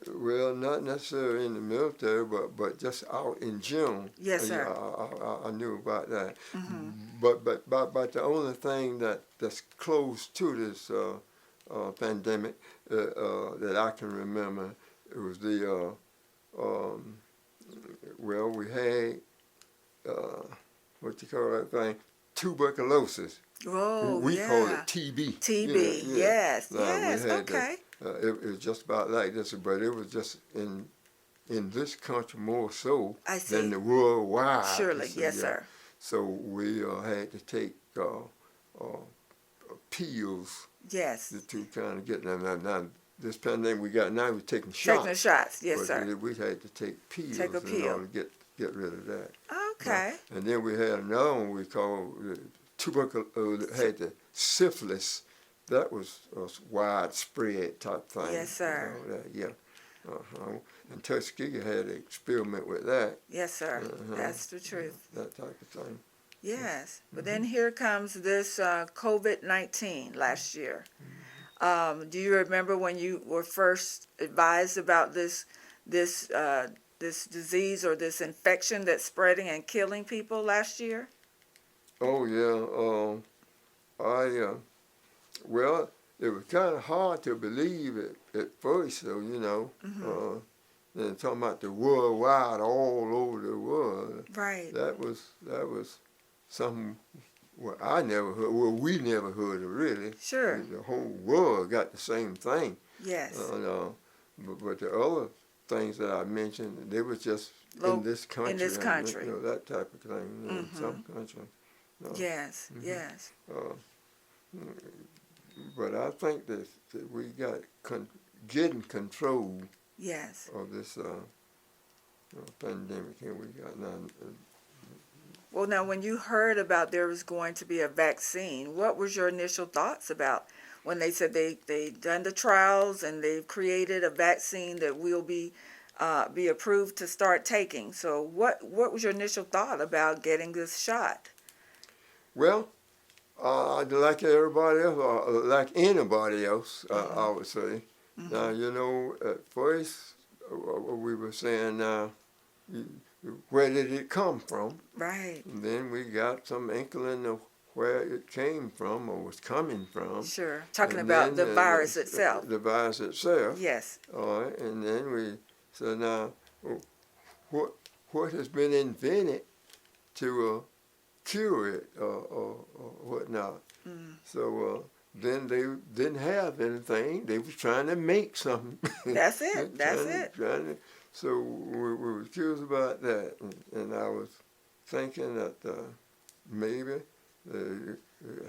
Well, not necessarily in the military, but just out in general.
Yes, sir.
I knew about that. But the only thing that's close to this pandemic that I can remember, it was the we had what you call that thing, tuberculosis.
Oh,
we call it TB.
TB, yes, yes,
we had
okay.
It was just about like this, but it was just in this country more so than the worldwide.
Surely, yes, sir.
So we had to take pills.
Yes.
To kind of get them. Now this pandemic we got now, we're taking shots.
Taking shots, yes,
but
sir.
We had to take pills
in order
to get rid of that.
Okay.
And then we had another one we called tuberculosis, had the syphilis. That was a widespread type thing.
Yes, sir.
And Tuskegee had an experiment with that.
Yes, sir. That's the truth.
That type of thing.
Yes. But then here comes this COVID-19 last year. Do you remember when you were first advised about this disease or this infection that's spreading and killing people last year?
Oh, yeah. Well, it was kind of hard to believe it at first, though, and talking about the worldwide, all over the world.
Right.
That was something I never heard. Well, we never heard of, really.
Sure.
The whole world got the same thing.
Yes.
But the other things that I mentioned, they were just in this country.
In this country.
That type of thing. In some countries.
Yes. Yes.
But I think that we got getting control.
Yes.
Of this pandemic here we got now.
Well, now, when you heard about there was going to be a vaccine, what was your initial thoughts about when they said they done the trials and they've created a vaccine that will be approved to start taking? So what was your initial thought about getting this shot?
Well, like everybody else, or like anybody else, I would say. Now, at first we were saying, where did it come from?
Right.
And then we got some inkling of where it came from or was coming from.
Sure. Talking about the virus itself.
The virus itself.
Yes.
All right. And then we said, now, what has been invented to cure it or whatnot? So then they didn't have anything. They was trying to make something.
That's it. That's it.
So we were curious about that, and I was thinking that maybe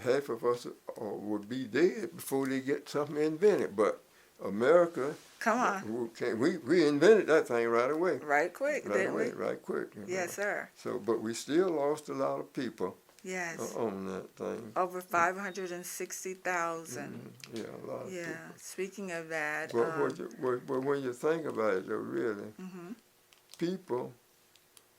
half of us would be dead before they get something invented. But America,
come on,
we invented that thing right away.
Right quick, didn't we?
Right quick.
Yes, sir.
So, but we still lost a lot of people.
Yes.
On that thing.
Over 560,000.
Yeah, a lot of people.
Speaking of that.
But when you think about it, though, really, people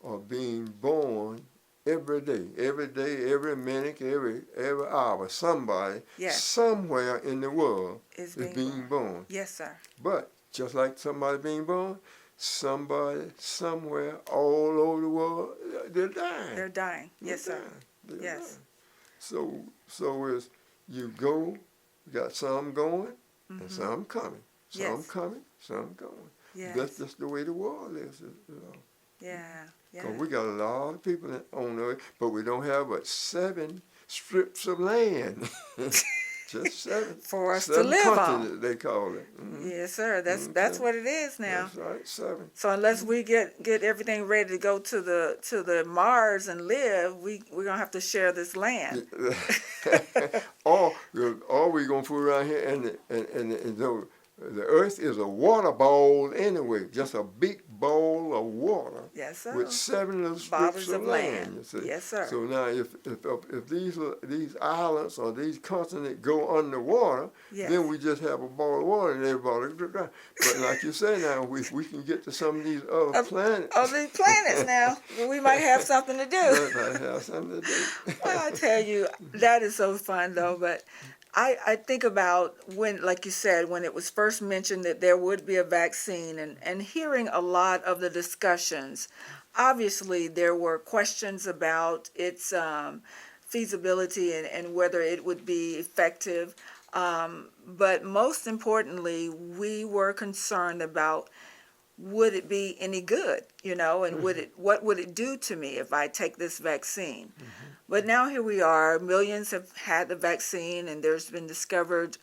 are being born every day, every minute, every hour. Somebody, somewhere in the world is being born.
Yes, sir.
But just like somebody being born, somebody, somewhere, all over the world, they're dying.
They're dying. Yes, sir. Yes.
So as you go, you got some going and some coming. Some coming, some going.
Yes.
That's just the way the world is.
Yeah.
Because we got a lot of people on Earth, but we don't have but 7 strips of land. Just 7.
For us to live on.
They call it.
Yes, sir. That's what it is now.
That's right, 7.
So unless we get everything ready to go to the Mars and live, we're gonna have to share this land.
Or we're gonna fool around here and the earth is a water bowl anyway, just a big bowl of water.
Yes, sir.
With 7 little
Bottles
strips of land. You see.
Yes, sir.
So now, if these islands or these continents go underwater,
Yes.
then we just have a bowl of water and everybody dry. But like you say now, we can get to some of these other planets.
Other planets now, we might have something to do.
We might have something to do.
Well, I tell you, that is so fun though. But I think about when, like you said, when it was first mentioned that there would be a vaccine, and hearing a lot of the discussions. Obviously, there were questions about its feasibility and whether it would be effective. But most importantly, we were concerned about, would it be any good, and what would it do to me if I take this vaccine? But now here we are, millions have had the vaccine, and there's been discovered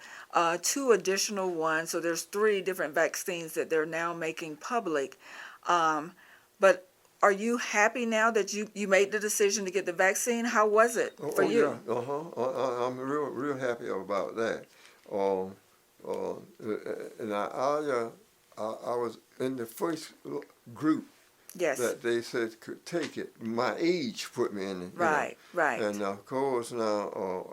2 additional ones. So there's 3 different vaccines that they're now making public. But are you happy now that you made the decision to get the vaccine? How was it for you?
Yeah. I'm real happy about that. And I was in the first group.
Yes.
That they said could take it. My age put me in it.
Right.
And of course now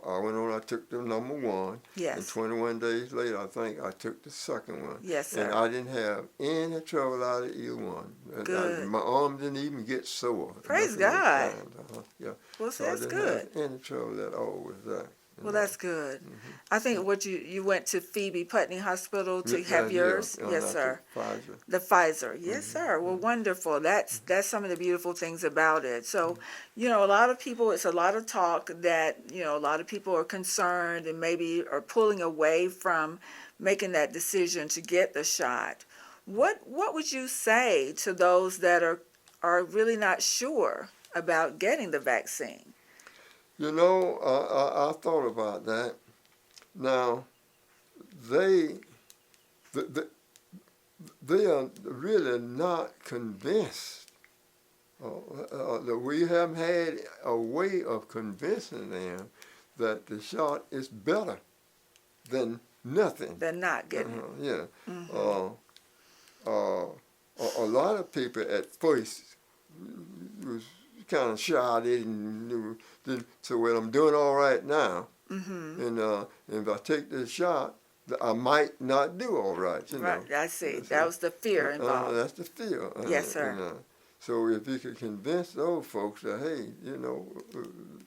I went on. I took the number 1.
Yes.
And 21 days later, I think I took the second one.
Yes, sir.
And I didn't have any trouble out of either one.
Good.
My arm didn't even get sore.
Praise
Nothing
God.
Yeah.
Well,
So
that's
I didn't
good.
have any trouble at all with that.
Well, that's good. I think what you went to Phoebe Putney Hospital to have yours. Yes, sir.
Pfizer.
The Pfizer. Yes, sir. Well, wonderful. That's some of the beautiful things about it. So, a lot of people, it's a lot of talk that, a lot of people are concerned and maybe are pulling away from making that decision to get the shot. What would you say to those that are really not sure about getting the vaccine?
I thought about that. Now, they are really not convinced. We haven't had a way of convincing them that the shot is better than nothing.
Than not getting it.
Yeah. A lot of people at first was kind of shy. They didn't so well, I'm doing all right now. And if I take this shot, I might not do all right.
Right, I see. That was the fear involved.
That's the fear.
Yes, sir.
So if you could convince those folks that, hey,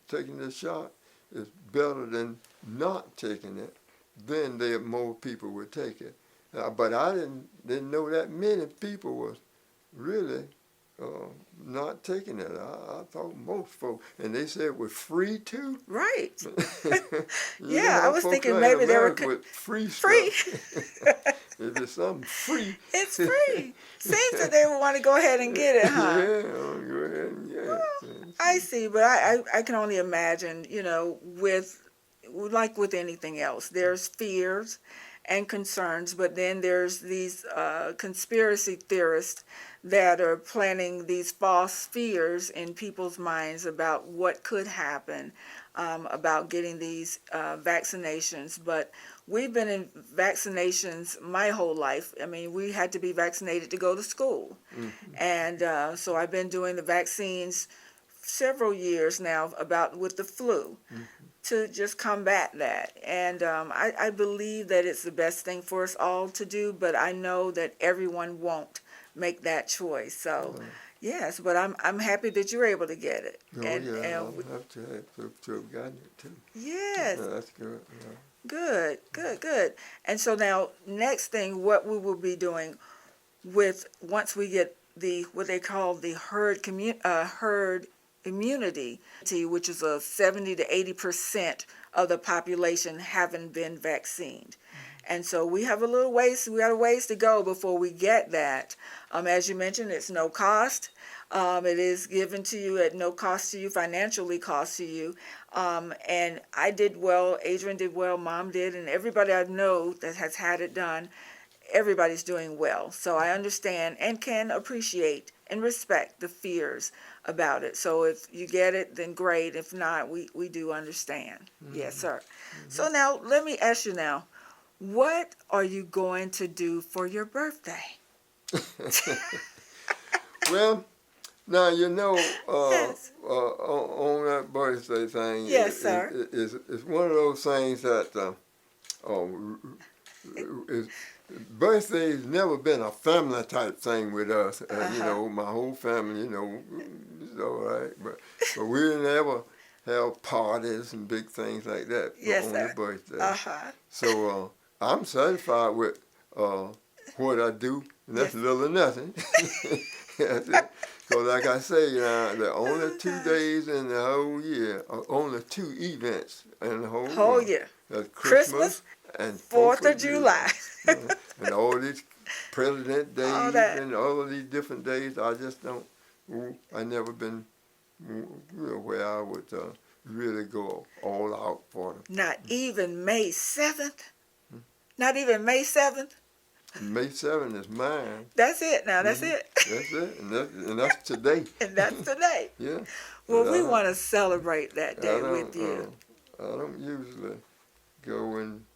taking this shot is better than not taking it, then more people would take it. But I didn't know that many people was really not taking it. I thought most folks, and they said it was free too.
Right. Yeah, I was thinking maybe they were
with free.
Free.
If it's something free,
it's free. Seems that they would want to go ahead and get it, huh?
Yeah, go ahead and get it.
I see, but I can only imagine, with anything else, there's fears and concerns, but then there's these conspiracy theorists that are planting these false fears in people's minds about what could happen about getting these vaccinations. But we've been in vaccinations my whole life. I mean, we had to be vaccinated to go to school. And so I've been doing the vaccines several years now with the flu. To just combat that. And I believe that it's the best thing for us all to do, but I know that everyone won't make that choice. So, yes, but I'm happy that you're able to get it.
Oh,
and,
yeah,
and
I'll have to have gotten it too.
Yes.
Yeah, that's good. Yeah.
Good. And so now, next thing, what we will be doing once we get what they call the herd immunity, which is 70 to 80% of the population haven't been vaccinated. And so we have a ways to go before we get that. As you mentioned, it's no cost. It is given to you at no cost to you, financially cost to you. And I did well, Adrian did well, Mom did, and everybody I know that has had it done, everybody's doing well. So I understand and can appreciate and respect the fears about it. So if you get it, then great. If not, we do understand. Yes, sir. So now let me ask you now, What are you going to do for your birthday?
Well, now
Yes.
on that birthday thing,
Yes, sir.
it's one of those things that is birthday's never been a family type thing with us. My whole family, it's all right, but we never have parties and big things like that
Yes,
on
sir.
the birthday.
Uh-huh.
So I'm satisfied with what I do, and that's
Yes.
little or nothing. So like I say, the only 2 days in the whole year, only 2 events in the whole
Whole
month.
year.
That's
Christmas,
Christmas and
4th of July.
And all these President
All
days
that.
and all of these different days, I just don't. I never been where I would really go all out for them.
Not even May 7th? Not even May 7th?
May 7th is mine.
That's it now. That's
Mhm.
it.
That's it, and that's today.
And that's today.
Yeah.
Well,
But
we
I don't-
want to celebrate that
I
day
don't,
with you.
I don't usually go and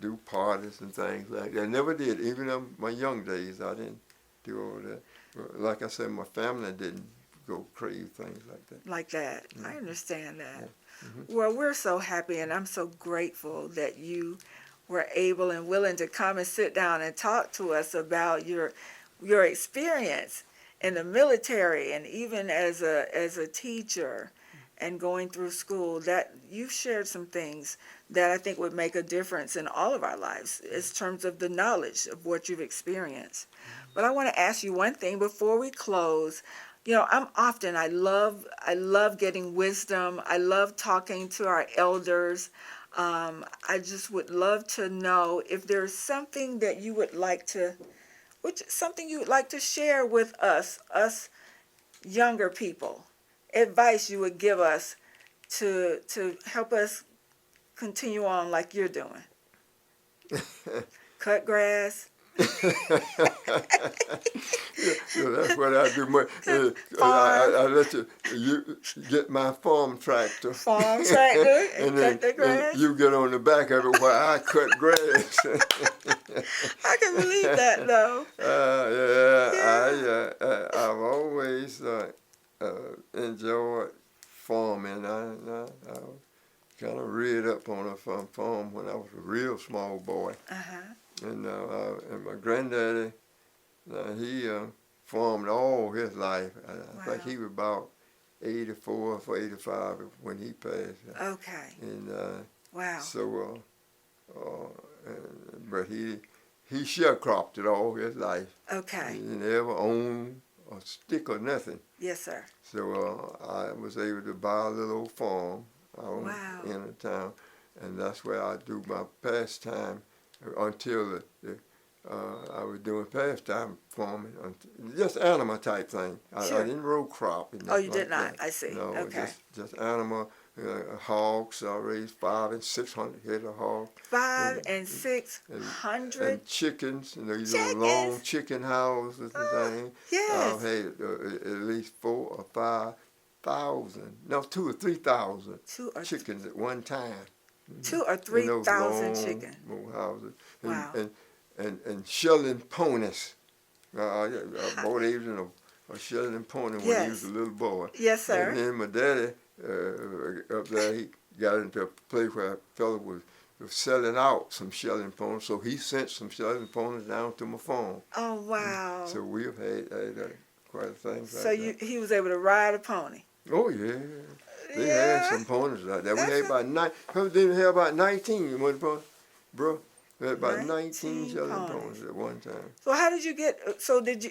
do parties and things like that. I never did. Even in my young days, I didn't do all that. But like I said, my family didn't go crave things like that.
Like that. I understand that.
Mhm.
Well, we're so happy and I'm so grateful that you were able and willing to come and sit down and talk to us about your experience in the military and even as a teacher and going through school. That you've shared some things that I think would make a difference in all of our lives in terms of the knowledge of what you've experienced. But I want to ask you one thing before we close. I love getting wisdom. I love talking to our elders. I just would love to know if there's something that you would like to, something you would like to share with us younger people, advice you would give us to help us continue on like you're doing. Cut grass.
Yeah, that's what I do. I let you get my farm tractor.
Farm tractor and
and
cut the grass.
you get on the back of it while I cut grass.
I can believe that though.
I've always enjoyed farming. I kind of reared up on a farm when I was a real small boy.
Uh-huh.
And my granddaddy, he farmed all his life. I think he was about 84 or 85 when he passed.
Okay.
And
Wow.
so, but he sharecropped it all his life.
Okay.
He never owned a stick or nothing.
Yes, sir.
So I was able to buy a little old farm out
Wow.
in the town, and that's where I do my pastime until I was doing pastime farming, just animal type thing.
Sure.
I didn't row crop. And
Oh, you
nothing
did
like
not.
that.
I see.
No,
Okay.
just animal. Hogs. I raised 500 and 600 head of hogs.
500 and 600.
And chickens, these
Chickens?
little long chicken houses and things.
Yes.
I've had at least 4,000 or 5,000, no, 2,000 or 3,000 chickens at one time.
2,000 or
In those
3,000
long
chickens.
old houses.
Wow.
And shelling ponies. I bought even a shelling pony when he was a little boy.
Yes, sir.
And then my daddy up there, he got into a place where a fellow was selling out some shelling ponies, so he sent some shelling ponies down to my farm.
Oh, wow.
So we've had quite a thing like
So
that.
he was able to ride a pony.
Oh, yeah. They
Yeah.
had some ponies out there. We
That's
had about 19, you want to bro? We had about 19
19
shelling
ponies.
ponies at one time.
So how did you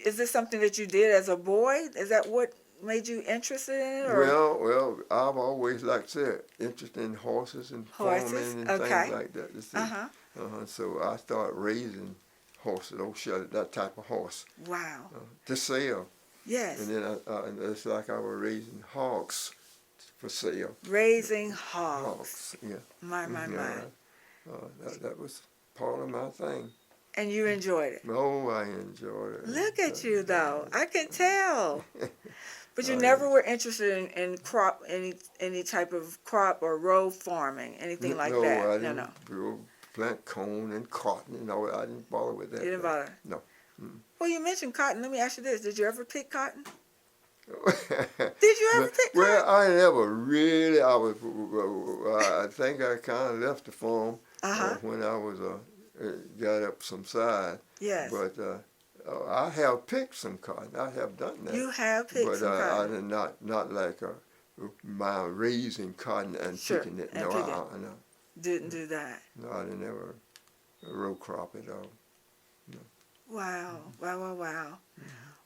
is this something that you did as a boy? Is that what made you interested in it? Or?
Well, I've always, like I said, interested in horses and
Horses,
farming and
okay.
things like that. You see.
Uh-huh.
So I started raising horses, that type of horse,
Wow.
to sell.
Yes.
And then and it's like I was raising hogs for sale.
Raising hogs.
Yeah.
My.
That was part of my thing.
And you enjoyed it.
Oh, I enjoyed it.
Look at you, though. I can tell. But you
Oh,
never were interested in any type of crop or row farming, anything like
no,
that.
I
No,
didn't grow plant corn and cotton and all that. I didn't bother with that.
You didn't bother?
No.
Well, you mentioned cotton. Let me ask you this. Did you ever pick cotton? Did you ever pick
Well,
cotton?
I never really. I think I kind of left the farm when I was got up some side.
Yes.
But I have picked some cotton. I have done that.
You have picked some
But
cotton.
I did not like my raising cotton and picking it.
And
No,
picking.
no.
Didn't do that.
No, I didn't ever row crop it all.
Wow.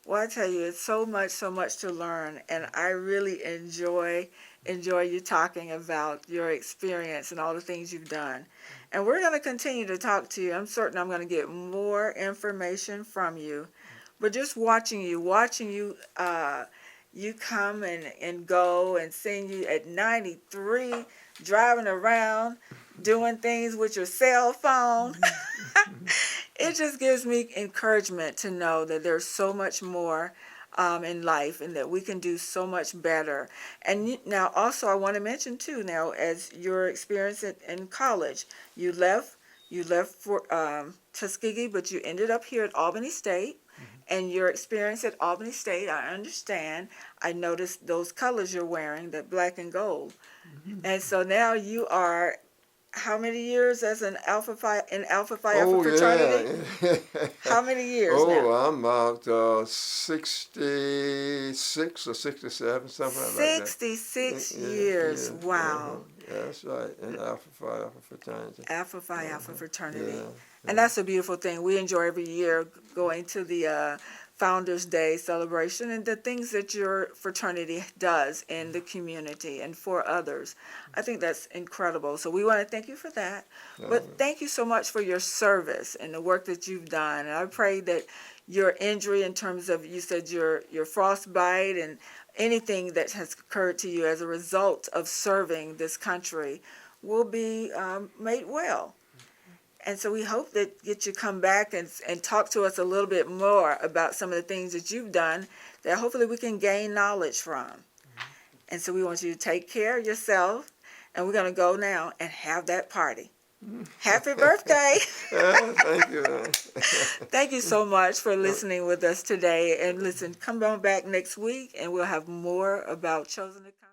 Well, I tell you, it's so much to learn, and I really enjoy you talking about your experience and all the things you've done. And we're going to continue to talk to you. I'm certain I'm going to get more information from you. But just watching you you come and go, and seeing you at 93 driving around doing things with your cell phone. It just gives me encouragement to know that there's so much more in life, and that we can do so much better. And now also I want to mention too, now, as your experience in college, you left for Tuskegee, but you ended up here at Albany State. And your experience at Albany State, I understand. I noticed those colors you're wearing, that black and gold. And so now you are, how many years as an Alpha Phi Alpha fraternity?
Yeah.
How many years now?
I'm about 66 or 67, something like that.
66 years.
Yeah.
Wow.
Yeah, that's right. In Alpha Phi Alpha fraternity.
Alpha Phi Alpha fraternity.
Yeah.
And that's a beautiful thing. We enjoy every year going to the Founders Day celebration and the things that your fraternity does in the community and for others. I think that's incredible. So we want to thank you for that. But thank you so much for your service and the work that you've done. And I pray that your injury, in terms of, you said your frostbite and anything that has occurred to you as a result of serving this country, will be made well. And so we hope that get you come back and talk to us a little bit more about some of the things that you've done that hopefully we can gain knowledge from. And so we want you to take care of yourself, and we're going to go now and have that party. Happy birthday.
Thank you.
Thank you so much for listening with us today. And listen, come on back next week, and we'll have more about Chosen to Conquer.